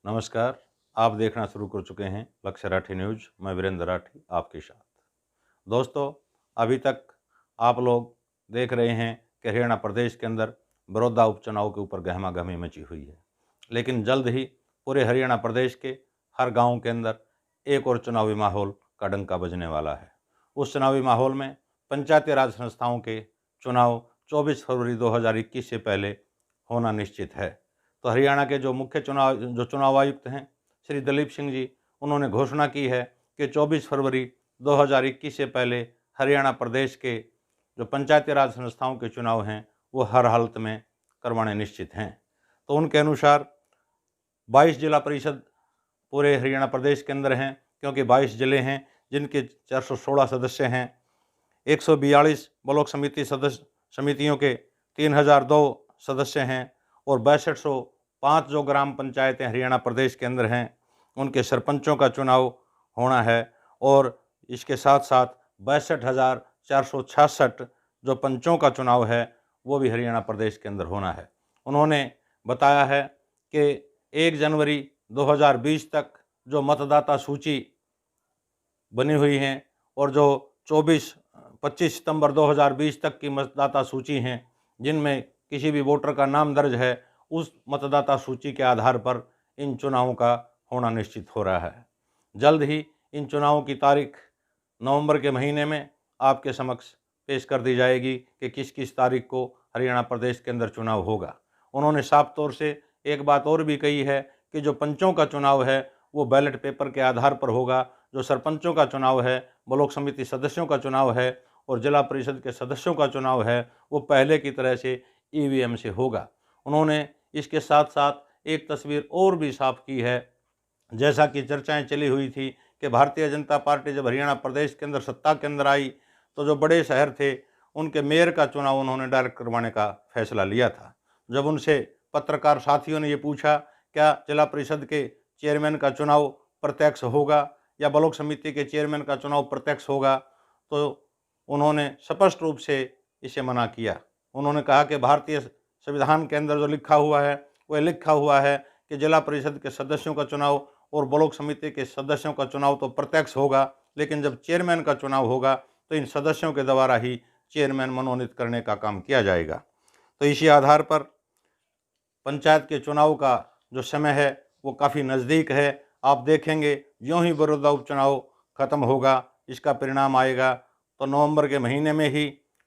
नमस्कार। आप देखना शुरू कर चुके हैं लक्ष्य राठी न्यूज़। मैं वीरेंद्र राठी आपके साथ। दोस्तों, अभी तक आप लोग देख रहे हैं कि हरियाणा प्रदेश के अंदर बड़ौदा उपचुनाव के ऊपर गहमा गहमी मची हुई है, लेकिन जल्द ही पूरे हरियाणा प्रदेश के हर गांव के अंदर एक और चुनावी माहौल का डंका बजने वाला है। उस चुनावी माहौल में पंचायती राज संस्थाओं के चुनाव 24 फरवरी 2021 से पहले होना निश्चित है। तो हरियाणा के जो मुख्य चुनाव आयुक्त हैं श्री दलीप सिंह जी, उन्होंने घोषणा की है कि 24 फरवरी 2021 से पहले हरियाणा प्रदेश के जो पंचायती राज संस्थाओं के चुनाव हैं वो हर हालत में करवाने निश्चित हैं। तो उनके अनुसार 22 जिला परिषद पूरे हरियाणा प्रदेश के अंदर हैं, क्योंकि 22 जिले हैं जिनके 416 सदस्य हैं। 142 ब्लॉक समितियों के 3002 सदस्य हैं और 6205 जो ग्राम पंचायतें हरियाणा प्रदेश के अंदर हैं उनके सरपंचों का चुनाव होना है। और इसके साथ साथ 62,466 जो पंचों का चुनाव है वो भी हरियाणा प्रदेश के अंदर होना है। उन्होंने बताया है कि 1 जनवरी 2020 तक जो मतदाता सूची बनी हुई हैं और जो 25 सितंबर 2020 तक की मतदाता सूची हैं जिनमें किसी भी वोटर का नाम दर्ज है, उस मतदाता सूची के आधार पर इन चुनावों का होना निश्चित हो रहा है। जल्द ही इन चुनावों की तारीख नवंबर के महीने में आपके समक्ष पेश कर दी जाएगी कि किस किस तारीख को हरियाणा प्रदेश के अंदर चुनाव होगा। उन्होंने साफ तौर से एक बात और भी कही है कि जो पंचों का चुनाव है वो बैलेट पेपर के आधार पर होगा, जो सरपंचों का चुनाव है, ब्लॉक समिति सदस्यों का चुनाव है और जिला परिषद के सदस्यों का चुनाव है वो पहले की तरह से ईवीएम से होगा। उन्होंने इसके साथ साथ एक तस्वीर और भी साफ की है, जैसा कि चर्चाएं चली हुई थी कि भारतीय जनता पार्टी जब हरियाणा प्रदेश के अंदर सत्ता के अंदर आई तो जो बड़े शहर थे उनके मेयर का चुनाव उन्होंने डायरेक्ट करवाने का फैसला लिया था। जब उनसे पत्रकार साथियों ने ये पूछा क्या जिला परिषद के चेयरमैन का चुनाव प्रत्यक्ष होगा या ब्लॉक समिति के चेयरमैन का चुनाव प्रत्यक्ष होगा, तो उन्होंने स्पष्ट रूप से इसे मना किया। उन्होंने कहा कि भारतीय संविधान के अंदर जो लिखा हुआ है वह लिखा हुआ है कि जिला परिषद के सदस्यों का चुनाव और ब्लॉक समिति के सदस्यों का चुनाव तो प्रत्यक्ष होगा, लेकिन जब चेयरमैन का चुनाव होगा तो इन सदस्यों के द्वारा ही चेयरमैन मनोनीत करने का काम किया जाएगा। तो इसी आधार पर पंचायत के चुनाव का जो समय है वो काफ़ी नज़दीक है। आप देखेंगे यूँ ही बड़ौदा उपचुनाव ख़त्म होगा, इसका परिणाम आएगा तो नवंबर के महीने में ही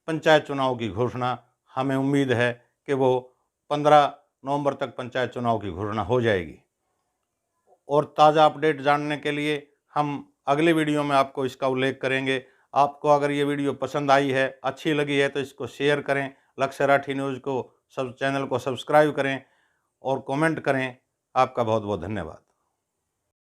पंचायत चुनाव की घोषणा हमें उम्मीद है कि वो 15 नवंबर तक पंचायत चुनाव की घोषणा हो जाएगी। और ताज़ा अपडेट जानने के लिए हम अगले वीडियो में आपको इसका उल्लेख करेंगे। आपको अगर ये वीडियो पसंद आई है, अच्छी लगी है तो इसको शेयर करें, लक्ष्य राठी न्यूज़ को चैनल को सब्सक्राइब करें और कमेंट करें। आपका बहुत बहुत धन्यवाद।